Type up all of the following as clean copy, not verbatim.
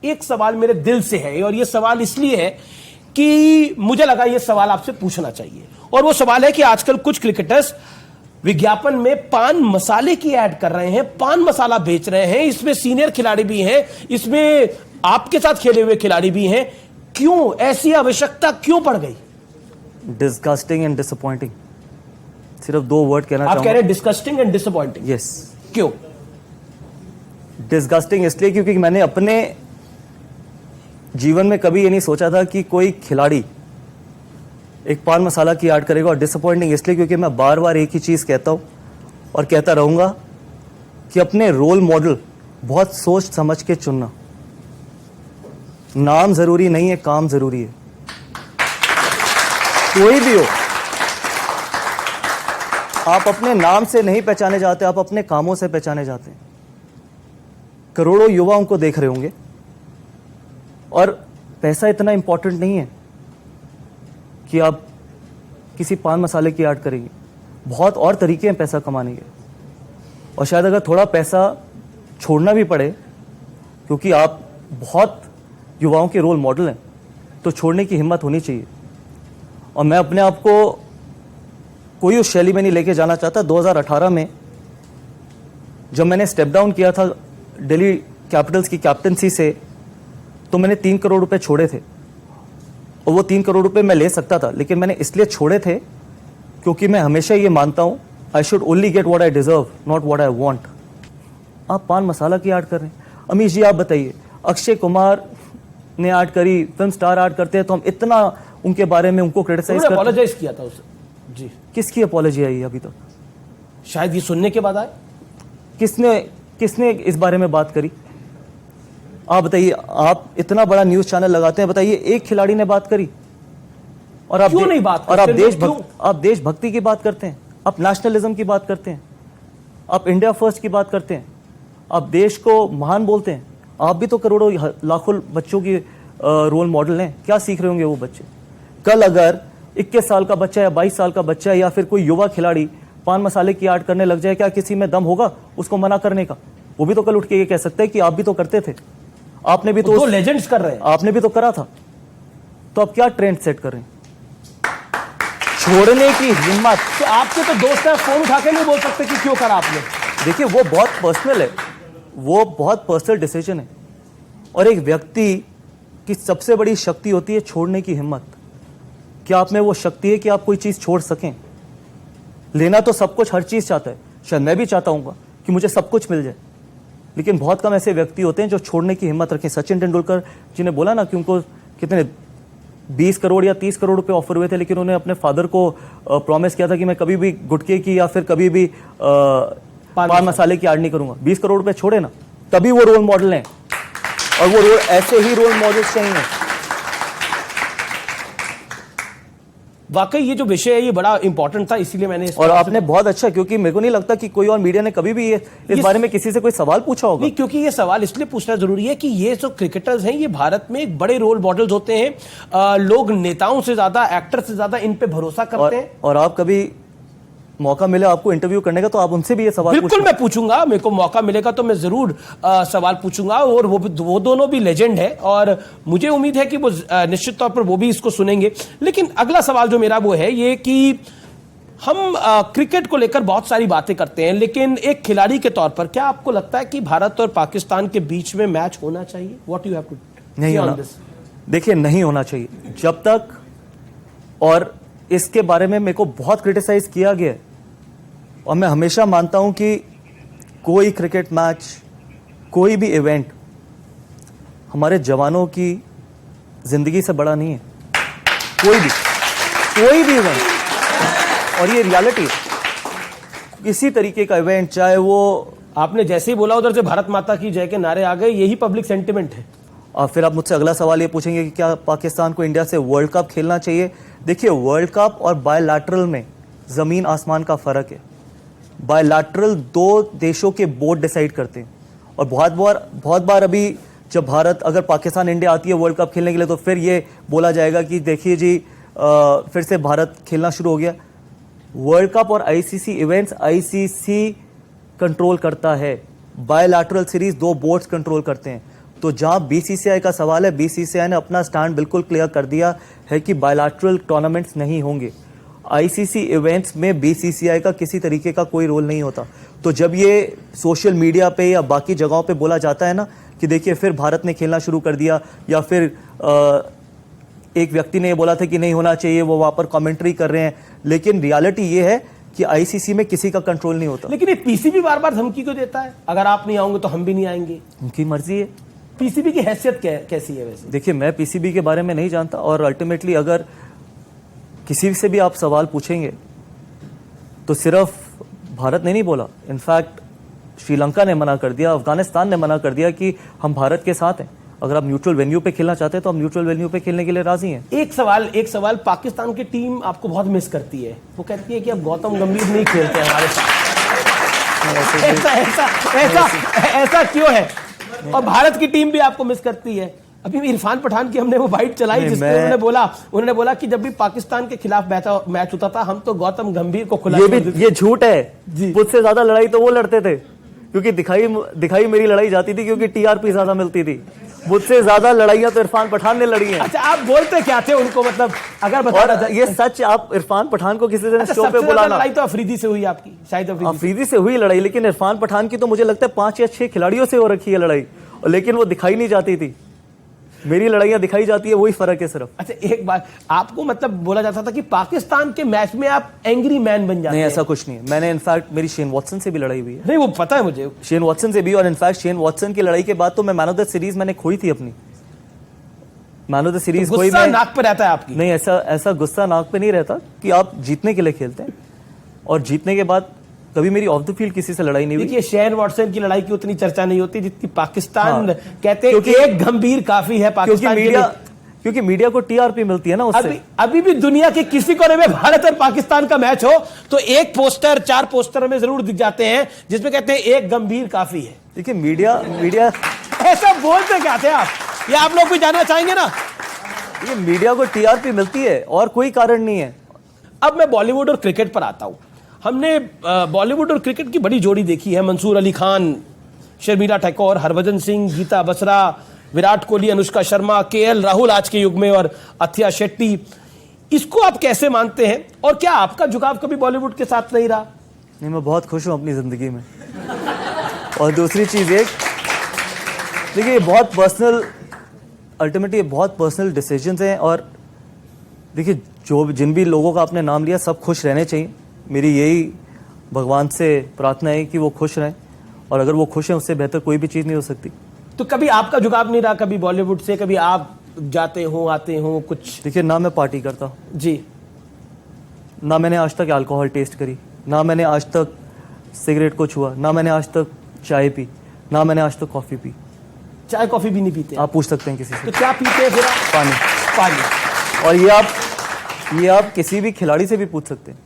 एक सवाल मेरे दिल से है, और ये सवाल इसलिए है कि मुझे लगा ये सवाल आपसे पूछना चाहिए, और वो सवाल है कि आजकल कुछ क्रिकेटर्स विज्ञापन में पान मसाले की ऐड कर रहे हैं, पान मसाला बेच रहे हैं, इसमें सीनियर खिलाड़ी भी हैं, इसमें आपके साथ खेले हुए खिलाड़ी भी हैं। क्यों ऐसी आवश्यकता क्यों पड़ गई? डिस्गस्टिंग एंड डिसअपॉइंटिंग, सिर्फ 2 वर्ड कहना चाहूंगा। आप कह रहे हैं डिस्गस्टिंग एंड डिसअपॉइंटिंग? यस। क्यों डिस्गस्टिंग इसलिए क्योंकि मैंने अपने जीवन में कभी ये नहीं सोचा था कि कोई खिलाड़ी एक पान मसाला की ऐड करेगा। और डिसअपॉइंटिंग इसलिए क्योंकि मैं बार बार एक ही चीज कहता हूं और कहता रहूंगा कि अपने रोल मॉडल बहुत सोच समझ के चुनना। नाम जरूरी नहीं है, काम जरूरी है। कोई भी हो, आप अपने नाम से नहीं पहचाने जाते, आप अपने कामों से पहचाने जाते हैं। करोड़ों युवा उनको देख रहे होंगे, और पैसा इतना इंपॉर्टेंट नहीं है कि आप किसी पान मसाले की ऐड करेंगे। बहुत और तरीके हैं पैसा कमाने के, और शायद अगर थोड़ा पैसा छोड़ना भी पड़े, क्योंकि आप बहुत युवाओं के रोल मॉडल हैं, तो छोड़ने की हिम्मत होनी चाहिए। और मैं अपने आप को कोई उस शैली में नहीं लेके जाना चाहता। 2018 में जब मैंने स्टेप डाउन किया था दिल्ली कैपिटल्स की कैप्टनसी से, तो मैंने 3 करोड़ रुपए छोड़े थे, और वो 3 करोड़ रुपए मैं ले सकता था, लेकिन मैंने इसलिए छोड़े थे क्योंकि मैं हमेशा ये मानता हूं, I should only get what I deserve, not what I want. आप पान मसाला की ऐड कर रहे हैं। अमीश जी आप बताइए, अक्षय कुमार ने ऐड करी, फिल्म स्टार ऐड करते हैं, तो हम इतना उनके बारे में उनको क्रिटिसाइज करते हैं। अपोलोजाइज किया था उसे जी। किसकी अपॉलॉजी आई अभी तक? शायद ये सुनने के बाद आए। किसने इस बारे में बात करी? आप बताइए, आप इतना बड़ा न्यूज चैनल लगाते हैं, बताइए एक खिलाड़ी ने बात करी? और आप क्यों नहीं बात करते? और आप देशभक्ति की बात करते हैं, आप नेशनलिज्म की बात करते हैं, आप इंडिया फर्स्ट की बात करते हैं, आप देश को महान बोलते हैं। आप भी तो करोड़ों लाखों बच्चों की रोल मॉडल हैं। क्या सीख रहे होंगे वो बच्चे? कल अगर 21 साल का बच्चा या 22 साल का बच्चा या फिर कोई युवा खिलाड़ी पान मसाले की ऐड करने लग जाए, क्या किसी में दम होगा उसको मना करने का? वो भी तो कल उठ के ये कह सकते हैं कि आप भी तो करते थे, आपने भी तो लेजेंड्स कर रहे हैं, आपने भी तो करा था। तो आप क्या ट्रेंड सेट कर रहे हैं? छोड़ने की हिम्मत। तो आपके तो दोस्त हैं, फोन उठा के नहीं बोल सकते कि क्यों करा आपने? देखिए वो बहुत पर्सनल है, वो बहुत पर्सनल डिसीजन है, और एक व्यक्ति की सबसे बड़ी शक्ति होती है छोड़ने की हिम्मत। क्या आप में वो शक्ति है कि आप कोई चीज छोड़ सकें? लेना तो सब कुछ हर चीज चाहता है, शायद मैं भी चाहता हूं कि मुझे सब कुछ मिल जाए, लेकिन बहुत कम ऐसे व्यक्ति होते हैं जो छोड़ने की हिम्मत रखें। सचिन तेंदुलकर जी ने बोला ना कि उनको कितने 20 करोड़ या 30 करोड़ रुपए ऑफर हुए थे, लेकिन उन्होंने अपने फादर को प्रॉमिस किया था कि मैं कभी भी गुटखे की या फिर कभी भी पान मसाले की ऐड नहीं करूंगा। 20 करोड़ रुपए छोड़े ना, तभी वो रोल मॉडल हैं, और वो ऐसे ही रोल मॉडल्स चाहिए। वाकई ये जो विषय है ये बड़ा इंपॉर्टेंट था, इसीलिए मैंने और आपने बहुत अच्छा, क्योंकि मेरे को नहीं लगता कि कोई और मीडिया ने कभी भी इस बारे में किसी से कोई सवाल पूछा होगा। नहीं, क्योंकि ये सवाल इसलिए पूछना जरूरी है कि ये जो क्रिकेटर्स हैं ये भारत में एक बड़े रोल मॉडल्स होते हैं। लोग नेताओं से ज्यादा, एक्टर से ज्यादा इन पे भरोसा करते हैं। और आप कभी मौका मिले आपको इंटरव्यू करने का, तो आप उनसे भी ये सवाल बिल्कुल मैं पूछूंगा, मेरे को मौका मिलेगा तो मैं जरूर सवाल पूछूंगा। और वो दोनों भी लेजेंड है, और मुझे उम्मीद है कि वो निश्चित तौर पर वो भी इसको सुनेंगे। लेकिन अगला सवाल जो मेरा वो है ये कि हम क्रिकेट को लेकर बहुत सारी बातें करते हैं, लेकिन एक खिलाड़ी के तौर पर क्या आपको लगता है कि भारत और पाकिस्तान के बीच में मैच होना चाहिए? व्हाट यू हैव टू नहीं होना। देखिए नहीं होना चाहिए जब तक, और इसके बारे में मेरे को बहुत क्रिटिसाइज किया गया है, और मैं हमेशा मानता हूं कि कोई क्रिकेट मैच, कोई भी इवेंट हमारे जवानों की जिंदगी से बड़ा नहीं है। कोई भी इवेंट, और ये रियलिटी है। किसी तरीके का इवेंट, चाहे वो, आपने जैसे ही बोला उधर से भारत माता की जय के नारे आ गए, यही पब्लिक सेंटिमेंट है। और फिर आप मुझसे अगला सवाल ये पूछेंगे कि क्या पाकिस्तान को इंडिया से वर्ल्ड कप खेलना चाहिए? देखिए वर्ल्ड कप और बायलैटरल में जमीन आसमान का फर्क है। बायलैटरल 2 देशों के बोर्ड डिसाइड करते हैं, और बहुत बार अभी जब भारत, अगर पाकिस्तान इंडिया आती है वर्ल्ड कप खेलने के लिए, तो फिर ये बोला जाएगा कि देखिए जी फिर से भारत खेलना शुरू हो गया। वर्ल्ड कप और आईसीसी इवेंट्स आईसीसी कंट्रोल करता है, बायलैटरल सीरीज 2 बोर्ड्स कंट्रोल करते हैं। तो जहां बीसीसीआई का सवाल है, बीसीसीआई ने अपना स्टैंड बिल्कुल क्लियर कर दिया है कि बायलैटरल टूर्नामेंट्स नहीं होंगे। आईसीसी इवेंट्स में बीसीसीआई का किसी तरीके का कोई रोल नहीं होता। तो जब ये सोशल मीडिया पे या बाकी जगहों पे बोला जाता है ना कि देखिए फिर भारत ने खेलना शुरू कर दिया, या फिर एक व्यक्ति ने बोला था कि नहीं होना चाहिए, वो वहां पर कमेंट्री कर रहे हैं, लेकिन रियलिटी ये है कि आईसीसी में किसी का कंट्रोल नहीं होता। लेकिन ये पीसीबी बार बार धमकी क्यों देता है, अगर आप नहीं आओगे तो हम भी नहीं आएंगे? उनकी मर्जी है। पीसीबी की हैसियत कैसी है वैसे? देखिए, मैं पीसीबी के बारे में नहीं जानता, और अल्टीमेटली अगर किसी से भी आप सवाल पूछेंगे तो सिर्फ भारत ने नहीं बोला, इनफैक्ट श्रीलंका ने मना कर दिया, अफगानिस्तान ने मना कर दिया कि हम भारत के साथ हैं। अगर आप न्यूट्रल वेन्यू पे खेलना चाहते हैं तो हम न्यूट्रल वेन्यू पे खेलने के लिए राजी हैं। एक सवाल, पाकिस्तान की टीम आपको बहुत मिस करती है। वो कहती है कि अब गौतम गंभीर नहीं खेलते हैं हमारे साथ। ऐसा क्यों है? और भारत की टीम भी आपको मिस करती है। अभी इरफान पठान की हमने वो बाइट चलाई जिसमें उन्होंने बोला कि जब भी पाकिस्तान के खिलाफ मैच होता था हम तो गौतम गंभीर को खुला। ये झूठ है। मुझसे ज्यादा लड़ाई तो वो लड़ते थे, क्योंकि दिखाई मेरी लड़ाई जाती थी, क्योंकि टीआरपी ज्यादा मिलती थी। मुझसे ज्यादा लड़ाइयां तो इरफान पठान ने लड़ी हैं। अच्छा, आप बोलते क्या थे उनको, मतलब अगर बता ये सच, आप इरफान पठान को किसी दिन शो पे बुलाना। लड़ाई तो अफरीदी से हुई आपकी, शायद अफरीदी से हुई लड़ाई, लेकिन इरफान पठान की तो मुझे लगता है 5 या 6 खिलाड़ियों से हो रखी है लड़ाई, लेकिन वो दिखाई नहीं जाती थी। मेरी लड़ाइयां दिखाई जाती है, वही फर्क है सिर्फ। अच्छा, एक बात, आपको मतलब बोला जाता था कि पाकिस्तान के मैच में आप एंग्री मैन बन जाते हैं। नहीं, ऐसा कुछ नहीं है। मैंने इनफैक्ट मेरी शेन वॉटसन से भी लड़ाई हुई है। नहीं, वो पता है मुझे, शेन वॉटसन से भी, और इनफैक्ट शेन वॉटसन की लड़ाई के बाद तो मैं मैन ऑफ द सीरीज मैंने खोई थी अपनी। मैन ऑफ द सीरीज कोई नाक पे रहता है आपकी? नहीं, ऐसा गुस्सा नाक पे नहीं रहता कि आप जीतने के लिए खेलते हैं, और जीतने के बाद कभी मेरी ऑफ द फील्ड किसी से लड़ाई नहीं हुई। देखिए, शेन वॉटसन की लड़ाई की उतनी चर्चा नहीं होती जितनी पाकिस्तान कहते हैं एक गंभीर काफी है पाकिस्तान, क्योंकि मीडिया को टीआरपी मिलती है ना उससे। अभी भी दुनिया के किसी कोने में भारत और पाकिस्तान का मैच हो तो एक पोस्टर, 4 पोस्टर में जरूर दिख जाते हैं जिसमें कहते हैं एक गंभीर काफी है। देखिए, मीडिया ऐसा बोलते क्या थे आप, ये आप लोग भी जानना चाहेंगे ना? ये मीडिया को टीआरपी मिलती है और कोई कारण नहीं है। अब मैं बॉलीवुड और क्रिकेट पर आता हूं। हमने बॉलीवुड और क्रिकेट की बड़ी जोड़ी देखी है, मंसूर अली खान, शर्मिला टैगोर, हरभजन सिंह, गीता बसरा, विराट कोहली, अनुष्का शर्मा, केएल राहुल आज के युग में, और अथिया शेट्टी। इसको आप कैसे मानते हैं, और क्या आपका झुकाव कभी बॉलीवुड के साथ नहीं रहा? नहीं, मैं बहुत खुश हूं अपनी जिंदगी में। और दूसरी चीज एक, देखिए, बहुत पर्सनल, अल्टीमेटली बहुत पर्सनल डिसीजंस हैं, और देखिए जिन भी लोगों का आपने नाम लिया सब खुश रहने चाहिए। मेरी यही भगवान से प्रार्थना है कि वो खुश रहें, और अगर वो खुश हैं उससे बेहतर कोई भी चीज़ नहीं हो सकती। तो कभी आपका झुकाव नहीं रहा कभी बॉलीवुड से? कभी आप जाते हो आते हो कुछ? देखिए, ना मैं पार्टी करता हूँ जी, ना मैंने आज तक अल्कोहल टेस्ट करी, ना मैंने आज तक सिगरेट को छुआ, ना मैंने आज तक चाय पी, ना मैंने आज तक कॉफ़ी पी। चाय कॉफ़ी भी नहीं पीते? आप पूछ सकते हैं किसी से। तो क्या पीते हैं फिर? पानी। और ये आप किसी भी खिलाड़ी से भी पूछ सकते हैं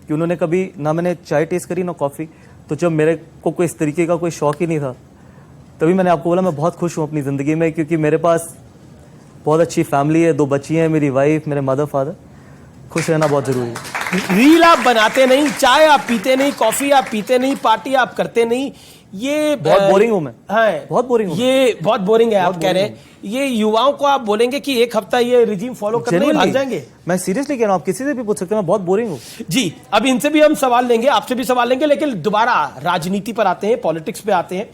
कि उन्होंने कभी, ना मैंने चाय टेस्ट करी ना कॉफ़ी। तो जब मेरे को कोई इस तरीके का कोई शौक ही नहीं था, तभी मैंने आपको बोला मैं बहुत खुश हूँ अपनी ज़िंदगी में, क्योंकि मेरे पास बहुत अच्छी फैमिली है, 2 बच्ची हैं, मेरी वाइफ, मेरे मदर फादर। खुश रहना बहुत ज़रूरी है। रील आप बनाते नहीं, चाय आप पीते नहीं, कॉफ़ी आप पीते नहीं, पार्टी आप करते नहीं, ये बहुत बोरिंग हूँ मैं। हाँ, बहुत बोरिंग हूँ। ये बहुत बोरिंग है आप कह रहे हैं। ये युवाओं को आप बोलेंगे कि एक हफ्ता ये रिजीम फॉलो करने भाग जाएंगे? मैं सीरियसली कह रहा हूँ, आप किसी से भी पूछ सकते हैं, मैं बहुत बोरिंग हूँ। जी, अब इनसे भी हम सवाल लेंगे, आपसे भी सवाल लेंगे, लेकिन दोबारा राजनीति पर आते हैं, पॉलिटिक्स पे आते हैं।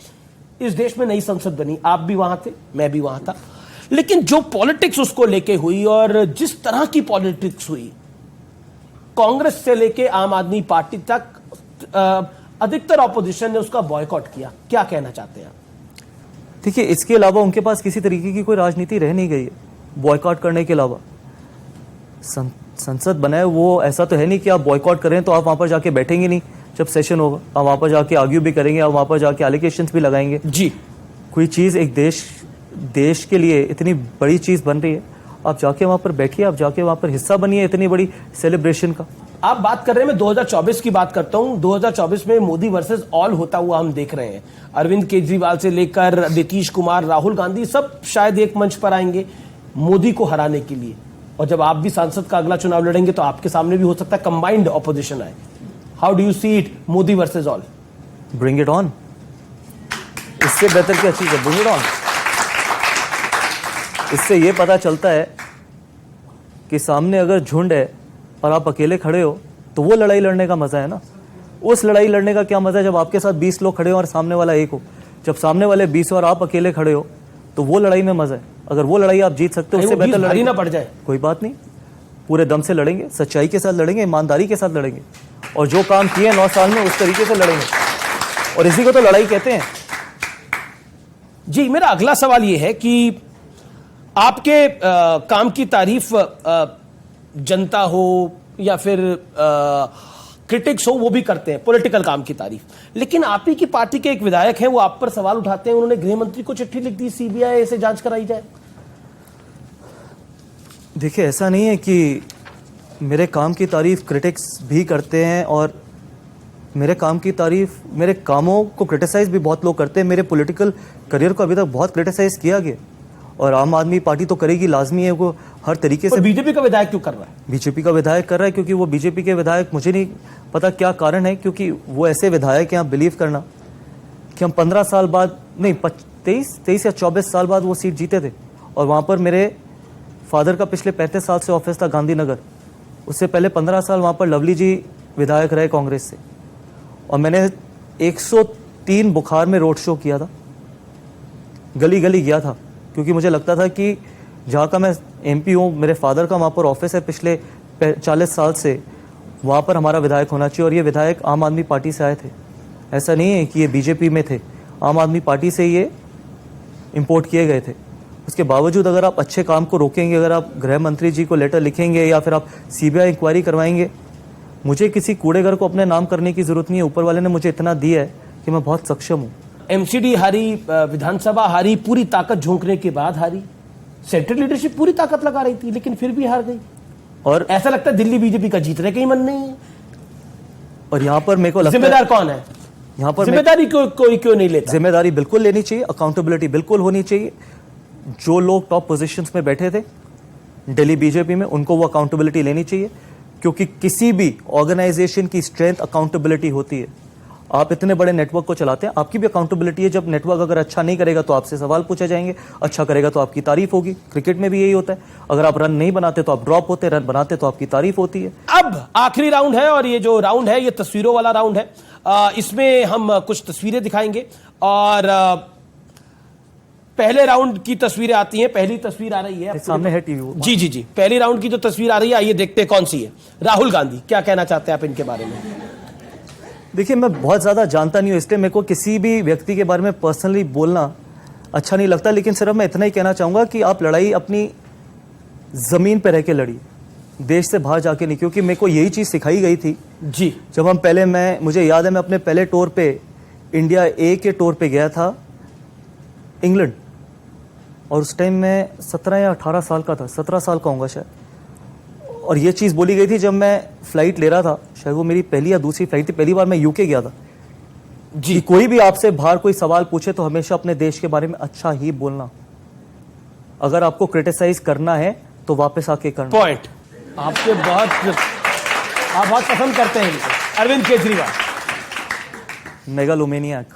इस देश में नई संसद बनी, आप भी वहां थे, मैं भी वहां था, लेकिन जो पॉलिटिक्स उसको लेके हुई और जिस तरह की पॉलिटिक्स हुई, कांग्रेस से लेके आम आदमी पार्टी तक अधिकतर ऑपोजिशन ने उसका बॉयकॉट किया। क्या कहना चाहते हैं आप? देखिए, इसके अलावा उनके पास किसी तरीके की कोई राजनीति रह नहीं गई है बॉयकॉट करने के अलावा। संसद बनाए, वो ऐसा तो है नहीं कि आप बॉयकॉट करें तो आप वहां पर जाके बैठेंगे नहीं जब सेशन होगा, आप वहां पर जाके आर्ग्यू भी करेंगे, आप वहां पर जाके एलिगेशंस भी लगाएंगे। जी, कोई चीज़ एक देश के लिए इतनी बड़ी चीज़ बन रही है, आप जाके वहां पर बैठिए, आप जाके वहां पर हिस्सा बनिए इतनी बड़ी सेलिब्रेशन का। आप बात कर रहे हैं, मैं 2024 की बात करता हूं। 2024 में मोदी वर्सेस ऑल होता हुआ हम देख रहे हैं। अरविंद केजरीवाल से लेकर नीतीश कुमार, राहुल गांधी, सब शायद एक मंच पर आएंगे मोदी को हराने के लिए। और जब आप भी सांसद का अगला चुनाव लड़ेंगे तो आपके सामने भी हो सकता है कंबाइंड ऑपोजिशन आए। How do you see it, Modi versus all? Bring it on. इससे बेहतर क्या चीज है? Bring it on. इससे ये पता चलता है कि सामने अगर झुंड है और आप अकेले खड़े हो तो वो लड़ाई लड़ने का मजा है ना। उस लड़ाई लड़ने का क्या मजा है जब आपके साथ 20 लोग खड़े हो और सामने वाला एक हो। जब सामने वाले 20 और आप अकेले खड़े हो तो वो लड़ाई में मजा है। अगर वो लड़ाई आप जीत सकते हो उससे बेहतर लड़ाई ना पड़ जाए, कोई बात नहीं, पूरे दम से लड़ेंगे, सच्चाई के साथ लड़ेंगे, ईमानदारी के साथ लड़ेंगे और जो काम किए 9 साल में उस तरीके से लड़ेंगे और इसी को तो लड़ाई कहते हैं। जी, मेरा अगला सवाल यह है कि आपके काम की तारीफ जनता हो या फिर क्रिटिक्स हो वो भी करते हैं, पॉलिटिकल काम की तारीफ, लेकिन आप ही की पार्टी के एक विधायक हैं, वो आप पर सवाल उठाते हैं। उन्होंने गृह मंत्री को चिट्ठी लिख दी, सीबीआई से जांच कराई जाए। देखिए, ऐसा नहीं है कि मेरे काम की तारीफ क्रिटिक्स भी करते हैं और मेरे काम की तारीफ, मेरे कामों को क्रिटिसाइज भी बहुत लोग करते हैं। मेरे पॉलिटिकल करियर को अभी तक बहुत क्रिटिसाइज किया गया और आम आदमी पार्टी तो करेगी, लाजमी है, वो हर तरीके से। बीजेपी का विधायक क्यों कर रहा है? बीजेपी का विधायक कर रहा है क्योंकि वो बीजेपी के विधायक, मुझे नहीं पता क्या कारण है, क्योंकि वो ऐसे विधायक हैं, आप बिलीव करना कि हम 15 साल बाद नहीं 23 या 24 साल बाद वो सीट जीते थे और वहाँ पर मेरे फादर का पिछले 35 साल से ऑफिस था गांधीनगर। उससे पहले 15 साल वहाँ पर लवली जी विधायक रहे कांग्रेस से और मैंने 103 बुखार में रोड शो किया था, गली गली गया था, क्योंकि मुझे लगता था कि जहाँ का मैं एमपी हूँ, मेरे फादर का वहाँ पर ऑफिस है पिछले 40 साल से, वहाँ पर हमारा विधायक होना चाहिए। और ये विधायक आम आदमी पार्टी से आए थे, ऐसा नहीं है कि ये बीजेपी में थे, आम आदमी पार्टी से ये इंपोर्ट किए गए थे। उसके बावजूद अगर आप अच्छे काम को रोकेंगे, अगर आप गृह मंत्री जी को लेटर लिखेंगे या फिर आप सीबीआई इंक्वायरी करवाएंगे, मुझे किसी कूड़ेगर को अपने नाम करने की जरूरत नहीं है। ऊपर वाले ने मुझे इतना दिया है कि मैं बहुत सक्षम हूँ। एमसीडी हारी, विधानसभा हारी, पूरी ताकत झोंकने के बाद हारी। सेंट्रल लीडरशिप पूरी ताकत लगा रही थी लेकिन फिर भी हार गई और ऐसा लगता है दिल्ली बीजेपी का जीतने का ही मन नहीं है। और यहाँ पर मेरे को लगता है जिम्मेदार कौन है? यहाँ पर जिम्मेदारी कोई क्यों नहीं लेता? जिम्मेदारी बिल्कुल लेनी चाहिए, अकाउंटेबिलिटी बिल्कुल होनी चाहिए। जो लोग टॉप पोजीशंस में बैठे थे दिल्ली बीजेपी में, उनको वो अकाउंटेबिलिटी लेनी चाहिए, क्योंकि किसी भी ऑर्गेनाइजेशन की स्ट्रेंथ अकाउंटेबिलिटी होती है। आप इतने बड़े नेटवर्क को चलाते हैं, आपकी भी अकाउंटेबिलिटी है। जब नेटवर्क अगर अच्छा नहीं करेगा तो आपसे सवाल पूछे जाएंगे, अच्छा करेगा तो आपकी तारीफ होगी। क्रिकेट में भी यही होता है, अगर आप रन नहीं बनाते तो आप ड्रॉप होते, रन बनाते तो आपकी तारीफ होती है। अब आखिरी राउंड है और ये जो राउंड है ये तस्वीरों वाला राउंड है। इसमें हम कुछ तस्वीरें दिखाएंगे और पहले राउंड की तस्वीरें आती हैं। पहली तस्वीर आ रही है सामने है टीवी। जी जी जी, पहली राउंड की जो तस्वीर आ रही है, आइए देखते हैं कौन सी है। राहुल गांधी, क्या कहना चाहते हैं आप इनके बारे में? देखिए, मैं बहुत ज़्यादा जानता नहीं हूँ, इसलिए मेरे को किसी भी व्यक्ति के बारे में पर्सनली बोलना अच्छा नहीं लगता, लेकिन सिर्फ मैं इतना ही कहना चाहूँगा कि आप लड़ाई अपनी ज़मीन पर रह के लड़िए, देश से बाहर जाके नहीं। क्योंकि मेरे को यही चीज़ सिखाई गई थी जी। जब हम पहले, मुझे याद है, मैं अपने पहले टूर पे इंडिया ए के टूर पे गया था इंग्लैंड, और उस टाइम मैं 17 या 18 साल का था, 17 साल का होऊंगा शायद। और ये चीज़ बोली गई थी जब मैं फ्लाइट ले रहा था, शायद वो मेरी पहली या दूसरी फ्लाइट थी, पहली बार मैं यूके गया था जी। कि कोई भी आपसे बाहर कोई सवाल पूछे तो हमेशा अपने देश के बारे में अच्छा ही बोलना। अगर आपको क्रिटिसाइज करना है तो वापस आके करना। पॉइंट आपके आप बहुत पसंद करते हैं इनको। अरविंद केजरीवाल मेगालोमेनियक,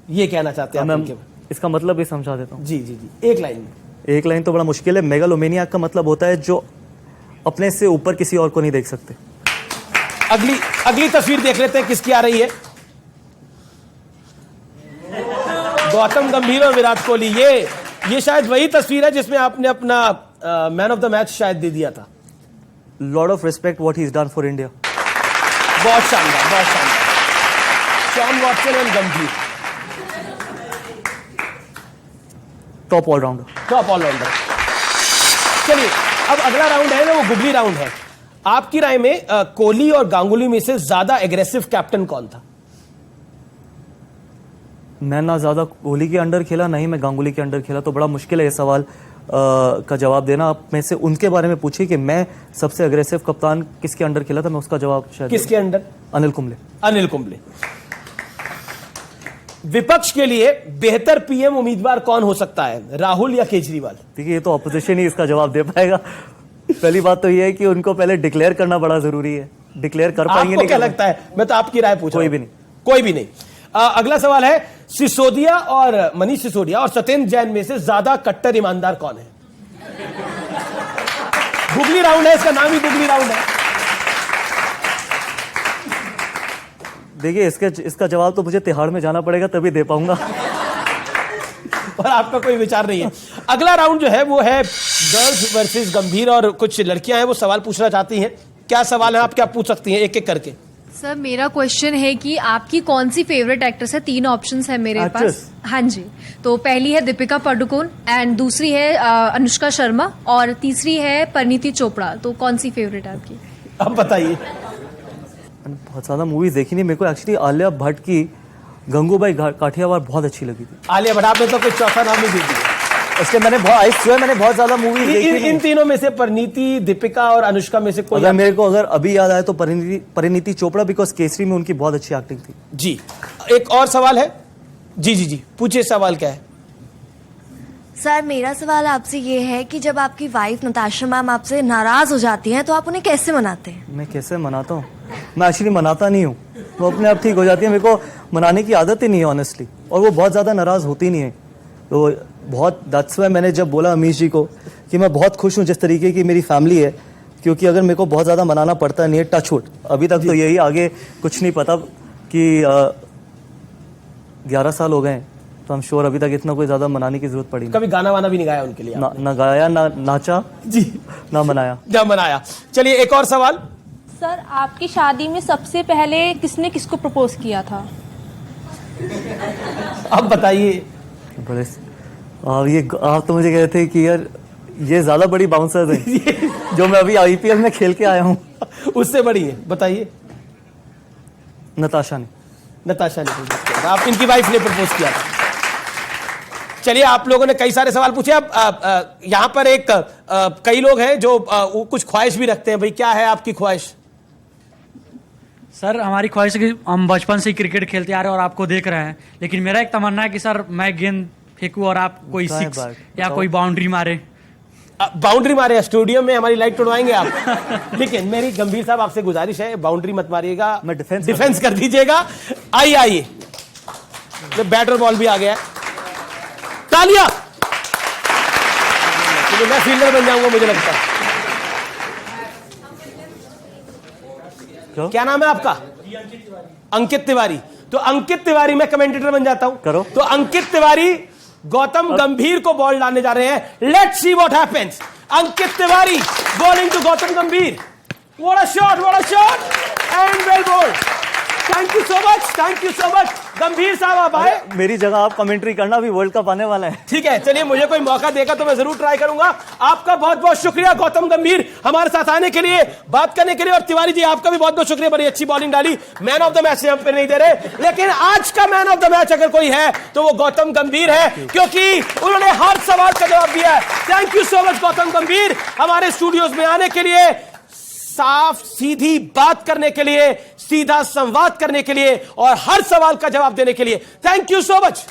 ये कहना चाहते हैं? इसका मतलब भी समझा देता हूँ। जी जी जी, एक लाइन में। एक लाइन तो बड़ा मुश्किल है। मेगालोमेनियक का मतलब होता है जो अपने से ऊपर किसी और को नहीं देख सकते। अगली तस्वीर देख लेते हैं किसकी आ रही है। गौतम गंभीर और विराट कोहली। ये शायद वही तस्वीर है जिसमें आपने अपना मैन ऑफ द मैच शायद दे दिया था। Lot of respect what he is done for India. बहुत शानदार, बहुत शानदार। Shane Watson and Gambhir, top all rounder. Top all rounder. चलिए, अब अगला राउंड है ना, वो गुगली राउंड है। आपकी राय में कोहली और गांगुली में से ज्यादा एग्रेसिव कैप्टन कौन था? मैं ना ज्यादा कोहली के अंडर खेला, नहीं मैं गांगुली के अंडर खेला, तो बड़ा मुश्किल है ये सवाल का जवाब देना। आप में से उनके बारे में पूछिए कि मैं सबसे अग्रेसिव कप्तान किसके अंडर खेला था, मैं उसका जवाब शायद। किसके अंडर? अनिल कुंबले। अनिल कुंबले। विपक्ष के लिए बेहतर पीएम उम्मीदवार कौन हो सकता है, राहुल या केजरीवाल? देखिए, ये तो ऑपोजिशन ही इसका जवाब दे पाएगा। पहली बात तो ये है कि उनको पहले डिक्लेयर करना बड़ा जरूरी है। डिक्लेयर कर पाएंगे नहीं? क्या लगता है? मैं तो आपकी राय पूछ रहा हूं। कोई भी नहीं। कोई भी नहीं। अगला सवाल है, सिसोदिया और मनीष सिसोदिया और सत्येंद्र जैन में से ज्यादा कट्टर ईमानदार कौन है? गुगली राउंड है, इसका नाम ही गुगली राउंड है। देखिए, इसका जवाब तो मुझे तिहाड़ में जाना पड़ेगा तभी दे पाऊंगा। और आपका कोई विचार नहीं है। अगला राउंड जो है वो है गर्ल्स वर्सेस गंभीर, और कुछ लड़कियां हैं वो सवाल पूछना चाहती हैं। क्या सवाल है, आप क्या पूछ सकती हैं एक एक करके? सर, मेरा क्वेश्चन है कि आपकी कौन सी फेवरेट एक्ट्रेस है? 3 ऑप्शंस है मेरे Actress? पास। हाँ जी। तो पहली है दीपिका पादुकोण, एंड दूसरी है अनुष्का शर्मा, और तीसरी है परिणीति चोपड़ा। तो कौन सी फेवरेट है आपकी? अब बताइए। मैंने बहुत ज्यादा मूवीज देखी नहीं, मेरे को एक्चुअली आलिया भट्ट की गंगूबाई काठियावाड़ बहुत अच्छी लगी थी। आलिया भट्ट, आपने तो कोई चौथा नाम नहीं दे दिया। इसलिए मैंने बहुत ज्यादा मूवीज देखी नहीं। इन तीनों में से परिणीति, दीपिका और अनुष्का में से कोई? अगर अभी याद आए तो परिणीति चोपड़ा, बिकॉज केसरी में उनकी बहुत अच्छी एक्टिंग थी। जी, एक और सवाल है। जी पूछिए, सवाल क्या है? सर, मेरा सवाल आपसे ये है कि जब आपकी वाइफ नताशा मैम आपसे नाराज हो जाती हैं तो आप उन्हें कैसे मनाते हैं? मैं कैसे मनाता हूँ? मैं एक्चुअली मनाता नहीं हूँ, वो अपने आप ठीक हो जाती है। मेरे को मनाने की आदत ही नहीं है ऑनेस्टली, और वो बहुत ज़्यादा नाराज़ होती नहीं है। तो बहुत दैट्स वाई मैंने जब बोला अमीश जी को कि मैं बहुत खुश हूँ जिस तरीके की मेरी फैमिली है, क्योंकि अगर मेरे को बहुत ज़्यादा मनाना पड़ता नहीं है, टच वुड, अभी तक तो यही, आगे कुछ नहीं पता कि 11 साल हो गए हैं, तो हम श्योर अभी तक इतना कोई ज़्यादा मनाने की जरूरत पड़ी नहीं। कभी गाना वाना भी नहीं गाया उनके लिए? ना गाया, ना नाचा जी, ना मनाया। ना मनाया। चलिए एक और सवाल। सर, आपकी शादी में सबसे पहले किसने किसको प्रपोज किया था? अब बताइए। बड़े आप तो मुझे कहते थे कि यार ये ज्यादा बड़ी बाउंसर है जो मैं अभी आईपीएल में खेल के आया हूँ। उससे बड़ी है, बताइए। नताशा ने प्रपोज किया था। आप, इनकी वाइफ ने प्रपोज किया था। चलिए, आप लोगों ने कई सारे सवाल पूछे। अब यहां पर एक कई लोग हैं जो कुछ ख्वाहिश भी रखते हैं। भाई, क्या है आपकी ख्वाहिश? सर, हमारी ख्वाहिश है कि हम बचपन से ही क्रिकेट खेलते आ रहे हैं और आपको देख रहे हैं, लेकिन मेरा एक तमन्ना है कि सर मैं गेंद फेंकूं और आप कोई सिक्स या कोई बाउंड्री मारे। बाउंड्री मारे? स्टेडियम में हमारी लाइट तोड़वाएंगे आप? लेकिन मेरी गंभीर साहब आपसे गुजारिश है, बाउंड्री मत मारिएगा, मैं डिफेंस कर दीजिएगा। आइए, बैट और बॉल भी आ गया है। तालियां! मैं फील्डर बन जाऊंगा मुझे लगता है। क्या नाम है आपका? अंकित तिवारी। तो अंकित तिवारी, मैं कमेंटेटर बन जाता हूं। करो। तो अंकित तिवारी गौतम गंभीर को बॉल डालने जा रहे हैं। Let's see what happens. Ankit Tiwari bowling to Gautam Gambhir. What a shot and well bowled. Thank you so much Gambhir साहब, आप आए। मेरी जगह आप कमेंट्री करना, अभी वर्ल्ड कप आने वाला है। ठीक है, चलिए, मुझे कोई मौका देगा तो मैं जरूर ट्राई करूंगा। आपका बहुत बहुत शुक्रिया गौतम गंभीर हमारे साथ आने के लिए, बात करने के लिए। और तिवारी जी, आपका भी बहुत बहुत शुक्रिया, बड़ी अच्छी बॉलिंग डाली। मैन ऑफ द मैच हम पे नहीं दे रहे, लेकिन आज का मैन ऑफ द मैच अगर कोई है तो वो गौतम गंभीर है, क्योंकि उन्होंने हर सवाल का जवाब दिया है। Thank you so much Gautam गंभीर, हमारे स्टूडियोज में आने के लिए, साफ सीधी बात करने के लिए, सीधा संवाद करने के लिए और हर सवाल का जवाब देने के लिए। Thank you so much.